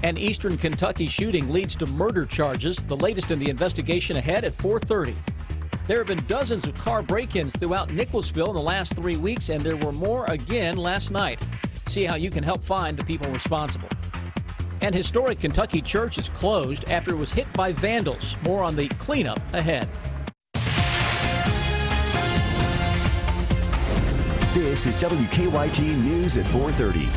An Eastern Kentucky shooting leads to murder charges. The latest in the investigation ahead at 4:30. There have been dozens of car break-ins throughout Nicholasville in the last 3 weeks, and there were more again last night. See how you can help find the people responsible. An historic Kentucky church is closed after it was hit by vandals. More on the cleanup ahead. This is WKYT News at 4:30.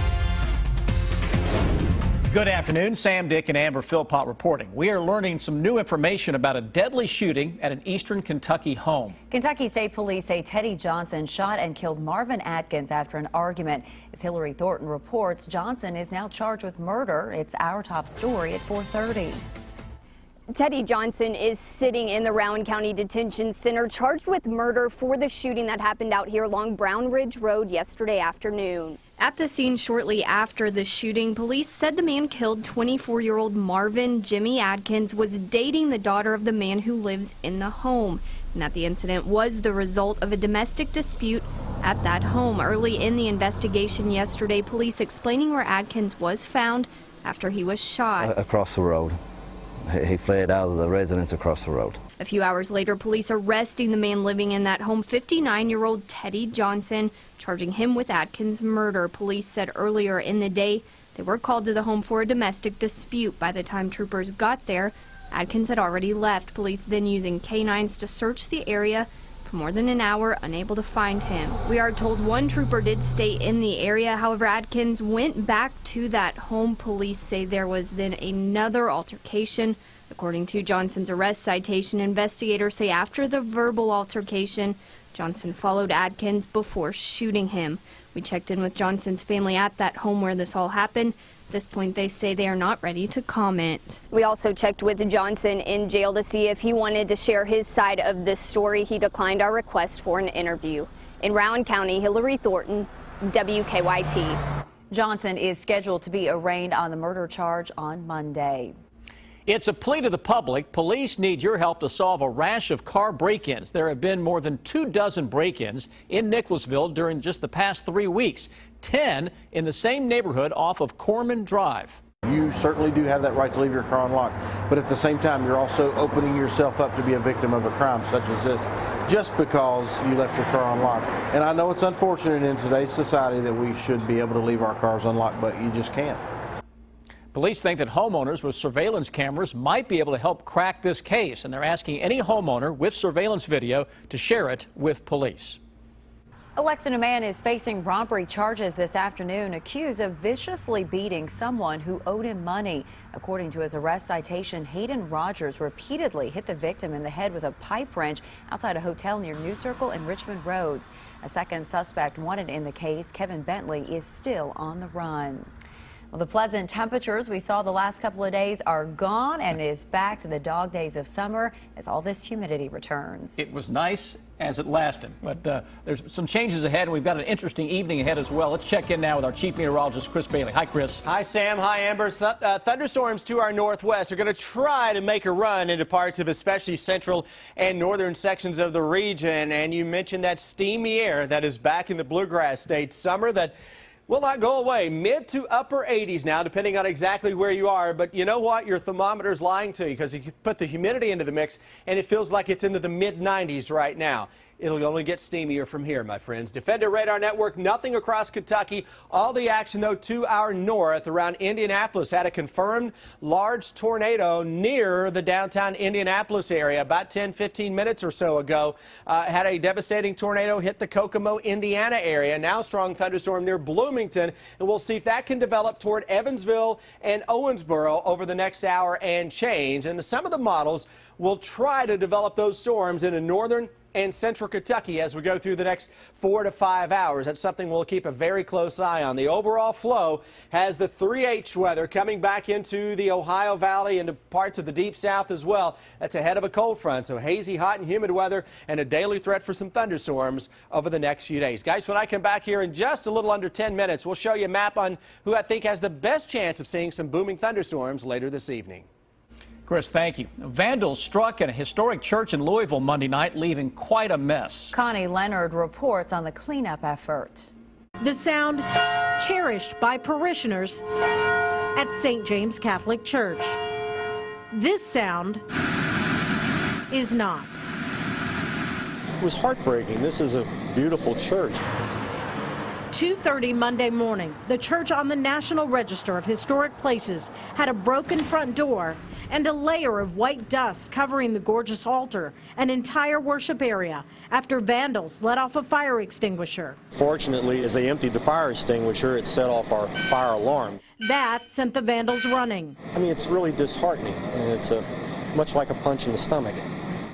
Good afternoon. Sam, Dick, and Amber Philpott reporting. We are learning some new information about a deadly shooting at an Eastern Kentucky home. Kentucky State Police say Teddy Johnson shot and killed Marvin Atkins after an argument. As Hillary Thornton reports, Johnson is now charged with murder. It's our top story at 4:30. Teddy Johnson is sitting in the Rowan County Detention Center charged with murder for the shooting that happened out here along Brown Ridge Road yesterday afternoon. At the scene shortly after the shooting, police said the man killed 24-year-old Marvin Jimmy Atkins was dating the daughter of the man who lives in the home, and that the incident was the result of a domestic dispute at that home. Early in the investigation yesterday, police explaining where Atkins was found after he was shot. Across the road. He fled out of the residence across the road. A few hours later, police arresting the man living in that home, 59-year-old Teddy Johnson, charging him with Atkins' murder. Police said earlier in the day they were called to the home for a domestic dispute. By the time troopers got there, Atkins had already left. Police then using canines to search the area for more than an hour, unable to find him. We are told one trooper did stay in the area. However, Atkins went back to that home. Police say there was then another altercation. According to Johnson's arrest citation, investigators say after the verbal altercation, Johnson followed Atkins before shooting him. We checked in with Johnson's family at that home where this all happened. At this point, they say they are not ready to comment. We also checked with Johnson in jail to see if he wanted to share his side of this story. He declined our request for an interview. In Rowan County, Hillary Thornton, WKYT. Johnson is scheduled to be arraigned on the murder charge on Monday. It's a plea to the public. Police need your help to solve a rash of car break-ins. There have been more than 24 break-ins in Nicholasville during just the past 3 weeks, 10 in the same neighborhood off of Corman Drive. You certainly do have that right to leave your car unlocked, but at the same time, you're also opening yourself up to be a victim of a crime such as this, just because you left your car unlocked. And I know it's unfortunate in today's society that we should be able to leave our cars unlocked, but you just can't. Police think that homeowners with surveillance cameras might be able to help crack this case, and they're asking any homeowner with surveillance video to share it with police. A Lexington man is facing robbery charges this afternoon, accused of viciously beating someone who owed him money. According to his arrest citation, Hayden Rogers repeatedly hit the victim in the head with a pipe wrench outside a hotel near New Circle and Richmond Roads. A second suspect wanted in the case, Kevin Bentley, is still on the run. Well, the pleasant temperatures we saw the last couple of days are gone, and it is back to the dog days of summer as all this humidity returns. It was nice as it lasted, but there's some changes ahead, and we've got an interesting evening ahead as well. Let's check in now with our chief meteorologist, Chris Bailey. Hi, Chris. Hi, Sam. Hi, Amber. Thunderstorms to our northwest are going to try to make a run into parts of especially central and northern sections of the region. And you mentioned that steamy air that is back in the bluegrass state. Summer that will not go away. Mid to upper 80s now, depending on exactly where you are. But you know what? Your thermometer's lying to you, because you put the humidity into the mix, and it feels like it's into the mid-90s right now. It'll only get steamier from here, my friends. Defender Radar Network, nothing across Kentucky. All the action, though, to our north around Indianapolis. Had a confirmed large tornado near the downtown Indianapolis area about 10-15 minutes or so ago. Had a devastating tornado hit the Kokomo, Indiana area. Now strong thunderstorm near Bloomington. And we'll see if that can develop toward Evansville and Owensboro over the next hour and change. And some of the models will try to develop those storms into northern and central Kentucky as we go through the next 4 to 5 hours. That's something we'll keep a very close eye on. The overall flow has the 3H weather coming back into the Ohio Valley, into parts of the deep south as well. That's ahead of a cold front, so hazy, hot, and humid weather, and a daily threat for some thunderstorms over the next few days. Guys, when I come back here in just a little under 10 minutes, we'll show you a map on who I think has the best chance of seeing some booming thunderstorms later this evening. Chris, thank you. Vandals struck at a historic church in Louisville Monday night, leaving quite a mess. Connie Leonard reports on the cleanup effort. The sound cherished by parishioners at St. James Catholic Church. This sound is not. It was heartbreaking. This is a beautiful church. 2:30 Monday morning, the church on the National Register of Historic Places had a broken front door and a layer of white dust covering the gorgeous altar, an entire worship area, after vandals let off a fire extinguisher. Fortunately, as they emptied the fire extinguisher, it set off our fire alarm. That sent the vandals running. I mean, it's really disheartening, and it's much like a punch in the stomach.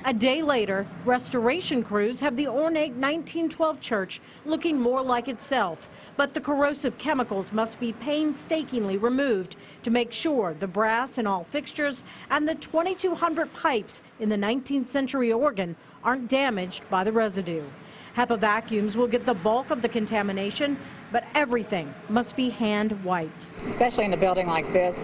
A day later, restoration crews have the ornate 1912 church looking more like itself, but the corrosive chemicals must be painstakingly removed to make sure the brass in all fixtures and the 2,200 pipes in the 19th century organ aren't damaged by the residue. HEPA vacuums will get the bulk of the contamination, but everything must be hand wiped. Especially in a building like this,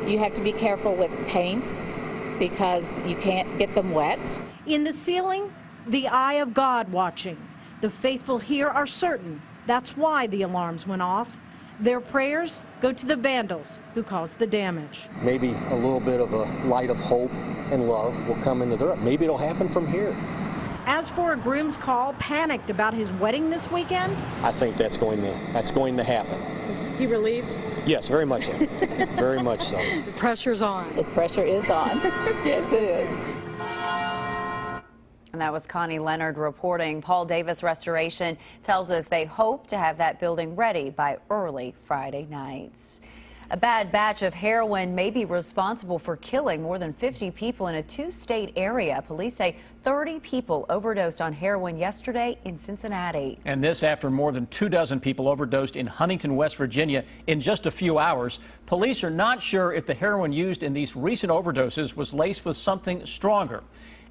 you have to be careful with paints because you can't get them wet. In the ceiling, the eye of God watching. The faithful here are certain that's why the alarms went off. Their prayers go to the vandals who caused the damage. Maybe a little bit of a light of hope and love will come into the. Maybe it'll happen from here. As for a groom's call panicked about his wedding this weekend, I think that's going to happen. Is he relieved? Yes, very much so. Very much so. The pressure's on. The pressure is on. Yes, it is. And that was Connie Leonard reporting. Paul Davis Restoration tells us they hope to have that building ready by early Friday nights. A bad batch of heroin may be responsible for killing more than 50 people in a two-state area. Police say 30 people overdosed on heroin yesterday in Cincinnati. And this after more than 24 people overdosed in Huntington, West Virginia in just a few hours. Police are not sure if the heroin used in these recent overdoses was laced with something stronger.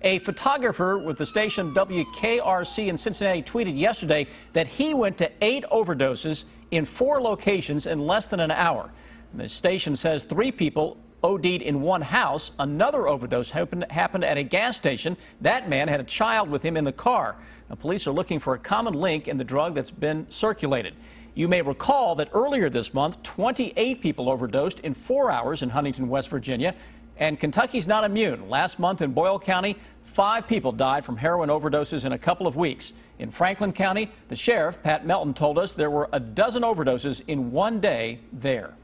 A photographer with the station WKRC in Cincinnati tweeted yesterday that he went to 8 overdoses in 4 locations in less than an hour. The station says 3 people OD'd in one house. Another overdose happened at a gas station. That man had a child with him in the car. Now, police are looking for a common link in the drug that's been circulated. You may recall that earlier this month, 28 people overdosed in 4 hours in Huntington, West Virginia. And Kentucky's not immune. Last month in Boyle County, 5 people died from heroin overdoses in a couple of weeks. In Franklin County, the sheriff, Pat Melton, told us there were a dozen overdoses in one day there.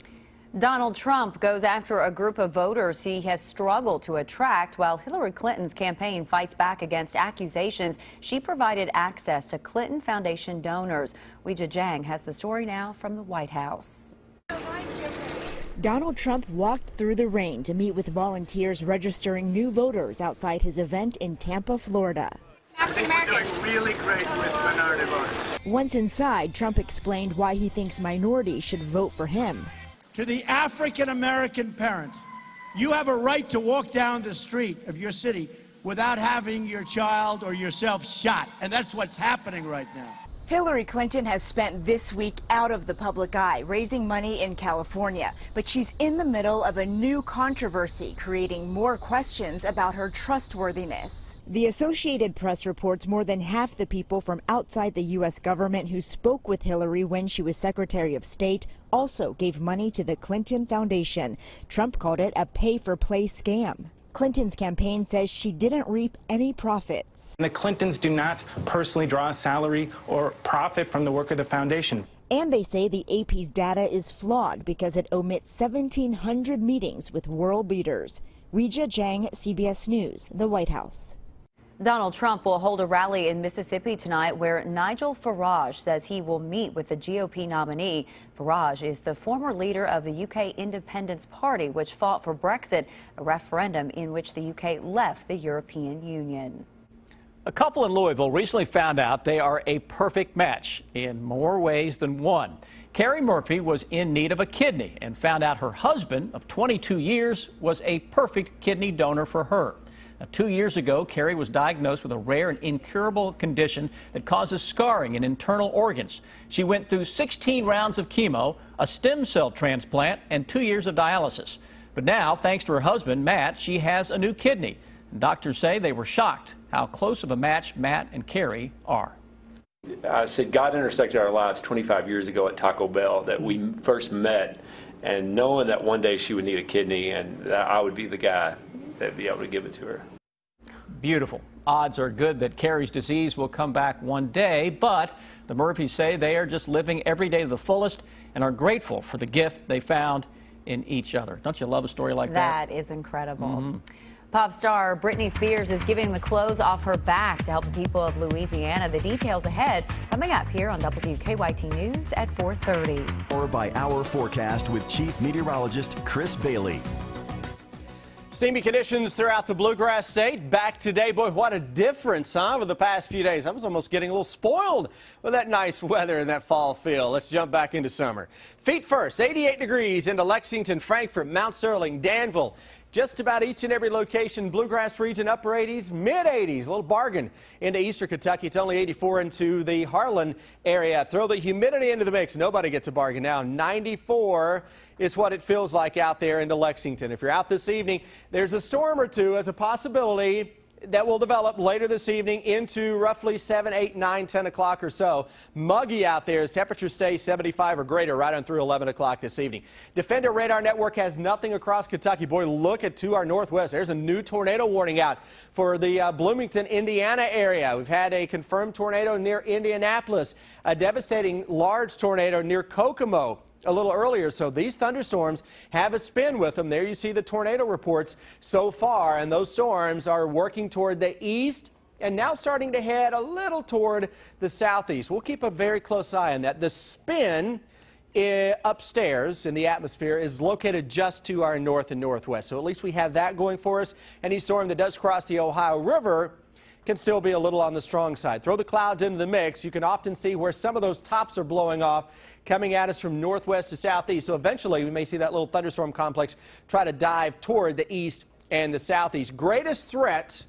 Donald Trump goes after a group of voters he has struggled to attract while Hillary Clinton's campaign fights back against accusations she provided access to Clinton Foundation donors. Weijia Jiang has the story now from the White House. Donald Trump walked through the rain to meet with volunteers registering new voters outside his event in Tampa, Florida. We're doing really great with minority voters. Once inside, Trump explained why he thinks minorities should vote for him. To the African-American parent, you have a right to walk down the street of your city without having your child or yourself shot, and that's what's happening right now. Hillary Clinton has spent this week out of the public eye, raising money in California. But she's in the middle of a new controversy, creating more questions about her trustworthiness. The Associated Press reports more than half the people from outside the U.S. government who spoke with Hillary when she was Secretary of State also gave money to the Clinton Foundation. Trump called it a pay-for-play scam. Clinton's campaign says she didn't reap any profits. The Clintons do not personally draw a salary or profit from the work of the foundation. And they say the AP's data is flawed because it omits 1,700 meetings with world leaders. Weijia Jiang, CBS News, the White House. Donald Trump will hold a rally in Mississippi tonight where Nigel Farage says he will meet with the GOP nominee. Farage is the former leader of the UK Independence Party, which fought for Brexit, a referendum in which the UK left the European Union. A couple in Louisville recently found out they are a perfect match in more ways than one. Carrie Murphy was in need of a kidney and found out her husband of 22 years was a perfect kidney donor for her. Now, 2 years ago, Carrie was diagnosed with a rare and incurable condition that causes scarring in internal organs. She went through 16 rounds of chemo, a stem cell transplant, and 2 years of dialysis. But now, thanks to her husband, Matt, she has a new kidney. And doctors say they were shocked how close of a match Matt and Carrie are. I said God intersected our lives 25 years ago at Taco Bell that we first met. and knowing that one day she would need a kidney and that I would be the guy that would be able to give it to her. Beautiful. Odds are good that Carrie's disease will come back one day, but the Murphys say they are just living every day to the fullest and are grateful for the gift they found in each other. Don't you love a story like that? That is incredible. Pop star Britney Spears is giving the clothes off her back to help the people of Louisiana. The details ahead coming up here on WKYT News at 4:30. Hour-by-hour forecast with Chief Meteorologist Chris Bailey. Steamy conditions throughout the Bluegrass State. Back today, boy, what a difference, huh, over the past few days. I was almost getting a little spoiled with that nice weather and that fall feel. Let's jump back into summer. Feet first, 88 degrees into Lexington, Frankfort, Mount Sterling, Danville. Just about each and every location, Bluegrass region, upper 80s, mid 80s, a little bargain into eastern Kentucky. It's only 84 into the Harlan area. Throw the humidity into the mix. Nobody gets a bargain now. 94 is what it feels like out there into Lexington. If you're out this evening, there's a storm or two as a possibility that will develop later this evening into roughly 7, 8, 9, 10 o'clock or so. Muggy out there as temperatures stay 75 or greater right on through 11 o'clock this evening. Defender Radar Network has nothing across Kentucky. Boy, look at to our northwest. There's a new tornado warning out for the Bloomington, Indiana area. We've had a confirmed tornado near Indianapolis, a devastating large tornado near Kokomo a little earlier. So these thunderstorms have a spin with them. There you see the tornado reports so far, and those storms are working toward the east and now starting to head a little toward the southeast. We'll keep a very close eye on that. The spin upstairs in the atmosphere is located just to our north and northwest. So at least we have that going for us. Any storm that does cross the Ohio River can still be a little on the strong side. Throw the clouds into the mix. You can often see where some of those tops are blowing off, coming at us from northwest to southeast. So eventually we may see that little thunderstorm complex try to dive toward the east and the southeast. Greatest threat,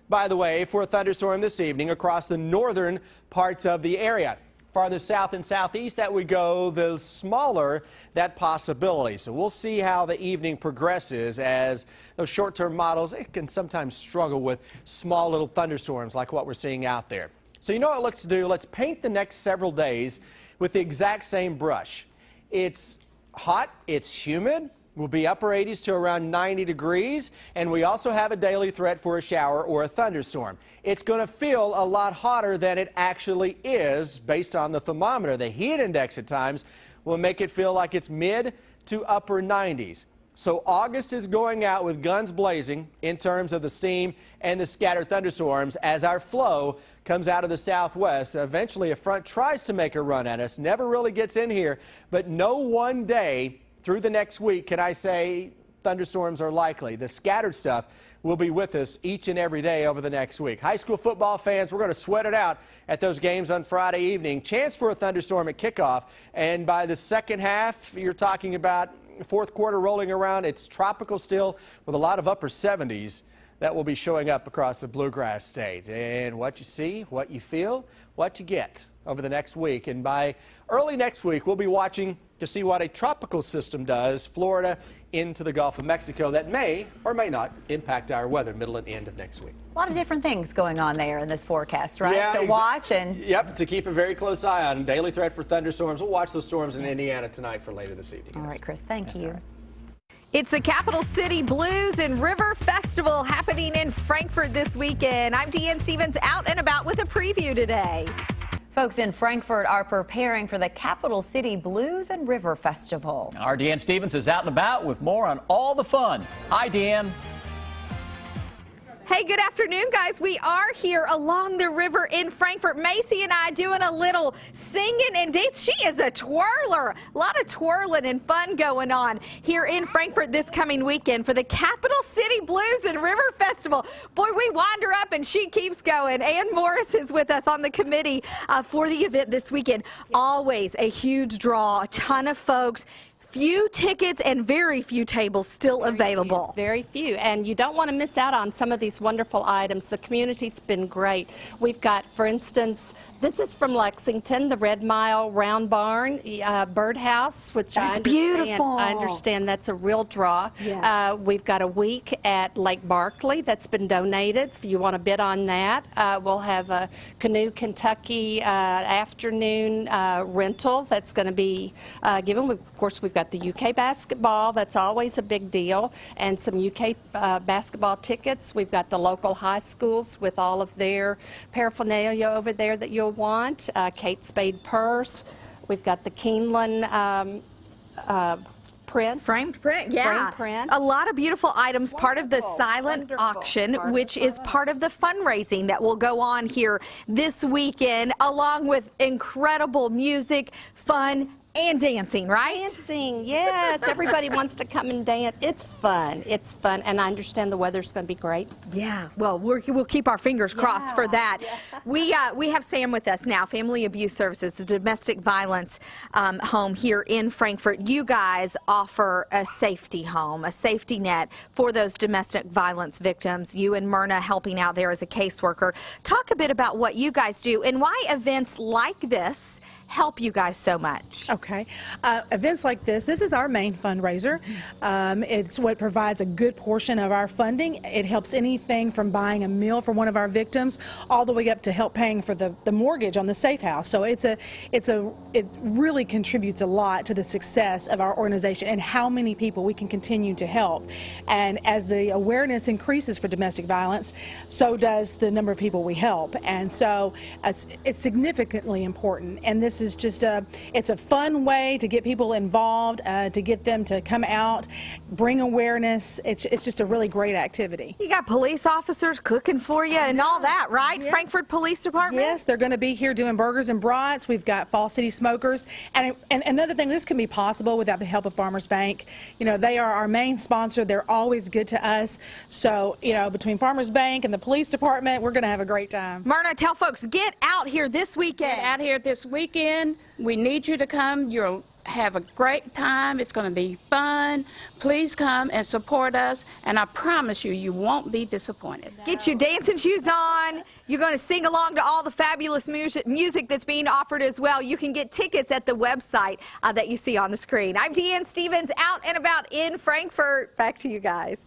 by the way, for a thunderstorm this evening across the northern parts of the area. Farther south and southeast that we go, the smaller that possibility. So we'll see how the evening progresses as those short-term models, it can sometimes struggle with small little thunderstorms like what we're seeing out there. So you know what let's do? Let's paint the next several days with the exact same brush. It's hot, it's humid, we'll be upper 80s to around 90 degrees, and we also have a daily threat for a shower or a thunderstorm. It's going to feel a lot hotter than it actually is based on the thermometer. The heat index at times will make it feel like it's mid to upper 90s. So August is going out with guns blazing in terms of the steam and the scattered thunderstorms as our flow comes out of the southwest. Eventually a front tries to make a run at us, never really gets in here, but no one day through the next week can I say thunderstorms are likely. The scattered stuff will be with us each and every day over the next week. High school football fans, we're going to sweat it out at those games on Friday evening. Chance for a thunderstorm at kickoff, and by the second half, you're talking about fourth quarter rolling around. It's tropical still with a lot of upper 70s that will be showing up across the Bluegrass State. And what you see, what you feel, what you get over the next week. And by early next week, we'll be watching to see what a tropical system does, Florida into the Gulf of Mexico, that may or may not impact our weather middle and end of next week. A lot of different things going on there in this forecast, right? Yeah, so watch and... Yep, to keep a very close eye on. Daily threat for thunderstorms. We'll watch those storms in Indiana tonight for later this evening. All right, Chris, thank you. Right. It's the Capital City Blues and River Festival happening in Frankfort this weekend. I'm Deanne Stevens out and about with a preview today. Folks in Frankfort are preparing for the Capital City Blues and River Festival. Our Deanne Stevens is out and about with more on all the fun. Hi, Deanne. Hey, good afternoon, guys. We are here along the river in Frankfort. Macy and I doing a little singing and dance. She is a twirler. A lot of twirling and fun going on here in Frankfort this coming weekend for the Capital City Blues and River Festival. Boy, we wander up and she keeps going. Ann Morris is with us on the committee for the event this weekend. Always a huge draw, a ton of folks. Few tickets and very few tables still available. Very few, and you don't want to miss out on some of these wonderful items. The community's been great. We've got, for instance, this is from Lexington, the Red Mile Round Barn Birdhouse, which that's beautiful. I understand that's a real draw. Yeah. We've got a week at Lake Barkley that's been donated. If you want to bid on that, we'll have a Canoe Kentucky afternoon rental that's going to be given. Of course, we've got got the UK basketball, that's always a big deal, and some UK basketball tickets. We've got the local high schools with all of their paraphernalia over there that you'll want. Kate Spade purse. We've got the Keeneland framed print, yeah. Framed print. A lot of beautiful items, part of the silent wonderful. auction, which is part of the fundraising that will go on here this weekend, along with incredible music, fun, and dancing, right? Dancing, yes. Everybody wants to come and dance. It's fun. It's fun, and I understand the weather's going to be great. Yeah. Well, we'll keep our fingers crossed for that. Yeah. We have Sam with us now, Family Abuse Services, the domestic violence home here in Frankfort. You guys offer a safety home, a safety net for those domestic violence victims. You and Myrna helping out there as a caseworker. Talk a bit about what you guys do and why events like this help you guys so much. Okay. Events like this is our main fundraiser. It's what provides a good portion of our funding. It helps anything from buying a meal for one of our victims all the way up to help paying for the mortgage on the safe house. So it really contributes a lot to the success of our organization and how many people we can continue to help. And as the awareness increases for domestic violence, so does the number of people we help. And so it's significantly important. And this is just it's a fun way to get people involved, to get them to come out, bring awareness. It's just a really great activity. You got police officers cooking for you and all that, right? Yeah. Frankfort Police Department? Yes, they're going to be here doing burgers and brats. We've got Fall City Smokers. And another thing, this can be possible without the help of Farmers Bank. You know, they are our main sponsor. They're always good to us. So, you know, between Farmers Bank and the police department, we're going to have a great time. Myrna, tell folks, get out here this weekend. Get out here this weekend. We need you to come. You'll have a great time. It's going to be fun. Please come and support us, and I promise you, you won't be disappointed. Get your dancing shoes on. You're going to sing along to all the fabulous music that's being offered as well. You can get tickets at the website that you see on the screen. I'm Deanne Stevens, out and about in Frankfort. Back to you guys.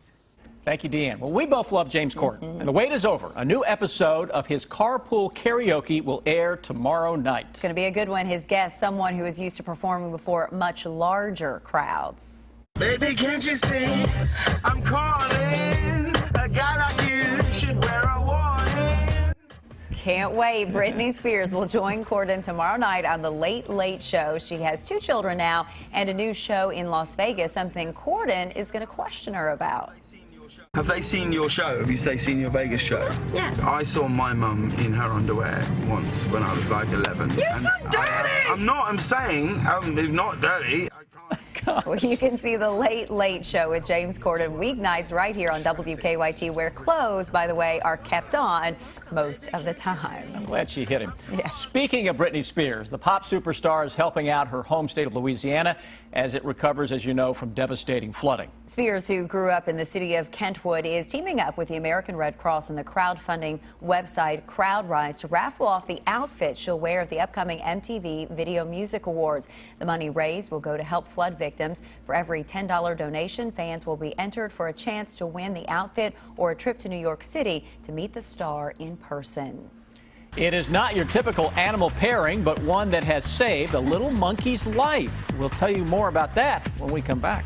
Thank you, Deanne. Well, we both love James Corden, and the wait is over. A new episode of his Carpool Karaoke will air tomorrow night. It's going to be a good one. His guest, someone who is used to performing before much larger crowds. Baby, can't you see I'm calling? A guy like you should wear a warning. Can't wait. Britney Spears will join Corden tomorrow night on The Late Late Show. She has 2 children now and a new show in Las Vegas, something Corden is going to question her about. Have they seen your show? Have they seen your Vegas show? Yeah. I saw my mum in her underwear once when I was like 11. You're so dirty! I'm not, I'm saying, I'm not dirty. Well, you can see The Late Late Show with James Corden weeknights right here on WKYT, where clothes, by the way, are kept on most of the time. I'm glad she hit him. Yeah. Speaking of Britney Spears, the pop superstar is helping out her home state of Louisiana as it recovers, as you know, from devastating flooding. Spears, who grew up in the city of Kentwood, is teaming up with the American Red Cross and the crowdfunding website CrowdRise to raffle off the outfit she'll wear at the upcoming MTV Video Music Awards. The money raised will go to help flood victims. For every $10 donation, fans will be entered for a chance to win the outfit or a trip to New York City to meet the star in person. It is not your typical animal pairing, but one that has saved a little monkey's life. We'll tell you more about that when we come back.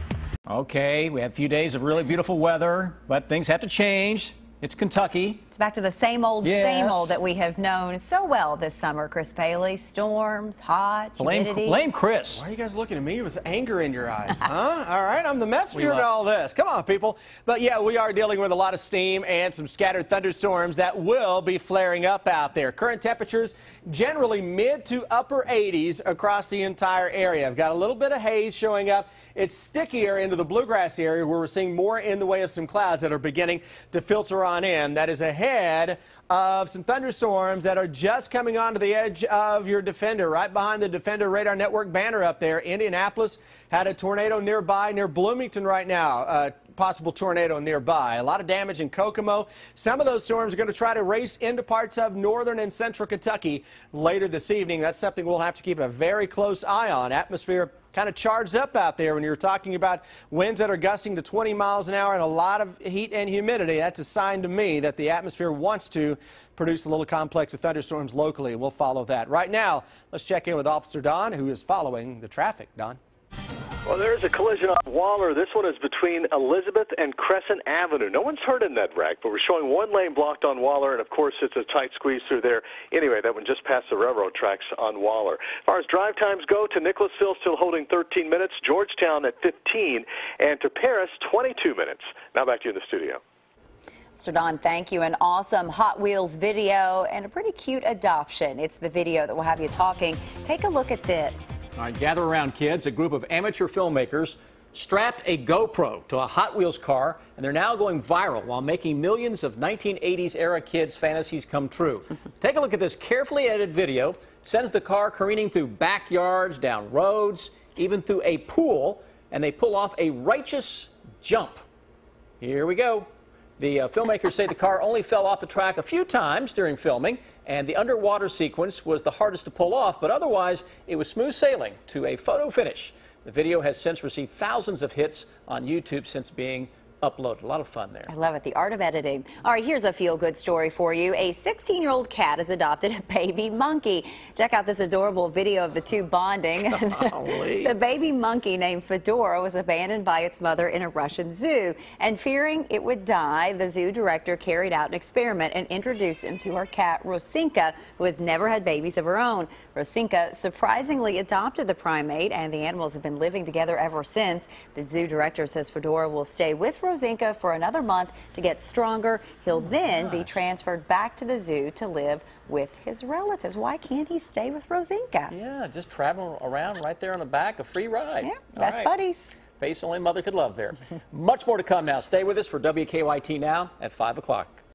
Okay, we had a few days of really beautiful weather, but things have to change. It's Kentucky. It's back to the same old that we have known so well this summer. Chris Paley, storms, hot, humidity. Blame Chris. Why are you guys looking at me with anger in your eyes? Huh? All right, I'm the messenger to all this. Come on, people. But yeah, we are dealing with a lot of steam and some scattered thunderstorms that will be flaring up out there. Current temperatures generally mid to upper 80s across the entire area. I've got a little bit of haze showing up. It's stickier into the bluegrass area where we're seeing more in the way of some clouds that are beginning to filter on in. That is ahead of some thunderstorms that are just coming onto the edge of your Defender, right behind the Defender Radar Network banner up there. Indianapolis had a tornado nearby near Bloomington right now. Possible tornado nearby. A lot of damage in Kokomo. Some of those storms are going to try to race into parts of northern and central Kentucky later this evening. That's something we'll have to keep a very close eye on. Atmosphere kind of charged up out there when you're talking about winds that are gusting to 20 miles an hour and a lot of heat and humidity. That's a sign to me that the atmosphere wants to produce a little complex of thunderstorms locally. We'll follow that. Right now, let's check in with Officer Don, who is following the traffic. Don? Well, there's a collision on Waller. This one is between Elizabeth and Crescent Avenue. No one's hurt in that wreck, but we're showing one lane blocked on Waller, and of course it's a tight squeeze through there. Anyway, that one just past the railroad tracks on Waller. As far as drive times go, to Nicholasville still holding 13 minutes, Georgetown at 15, and to Paris 22 minutes. Now back to you in the studio. Sir Don, thank you. An awesome Hot Wheels video and a pretty cute adoption. It's the video that will have you talking. Take a look at this. All right, gather around, kids. A group of amateur filmmakers strapped a GoPro to a Hot Wheels car, and they're now going viral while making millions of 1980s era kids' fantasies come true. Take a look at this carefully edited video. Sends the car careening through backyards, down roads, even through a pool, and they pull off a righteous jump. Here we go. The filmmakers say the car only fell off the track a few times during filming, and the underwater sequence was the hardest to pull off, but otherwise it was smooth sailing to a photo finish. The video has since received thousands of hits on YouTube since being uploaded. A lot of fun there. I love it, the art of editing. All right, here's a feel-good story for you. A 16-year-old cat has adopted a baby monkey. Check out this adorable video of the two bonding. The baby monkey named Fedora was abandoned by its mother in a Russian zoo, and fearing it would die, the zoo director carried out an experiment and introduced him to her cat Rosinka, who has never had babies of her own. Rosinka surprisingly adopted the primate, and the animals have been living together ever since. The zoo director says Fedora will stay with Rosinka for another month to get stronger. He'll then be transferred back to the zoo to live with his relatives. Why can't he stay with Rosinka? Yeah, just traveling around right there on the back, a free ride. Yeah, best buddies. Face only mother could love there. Much more to come now. Stay with us for WKYT Now at 5 o'clock.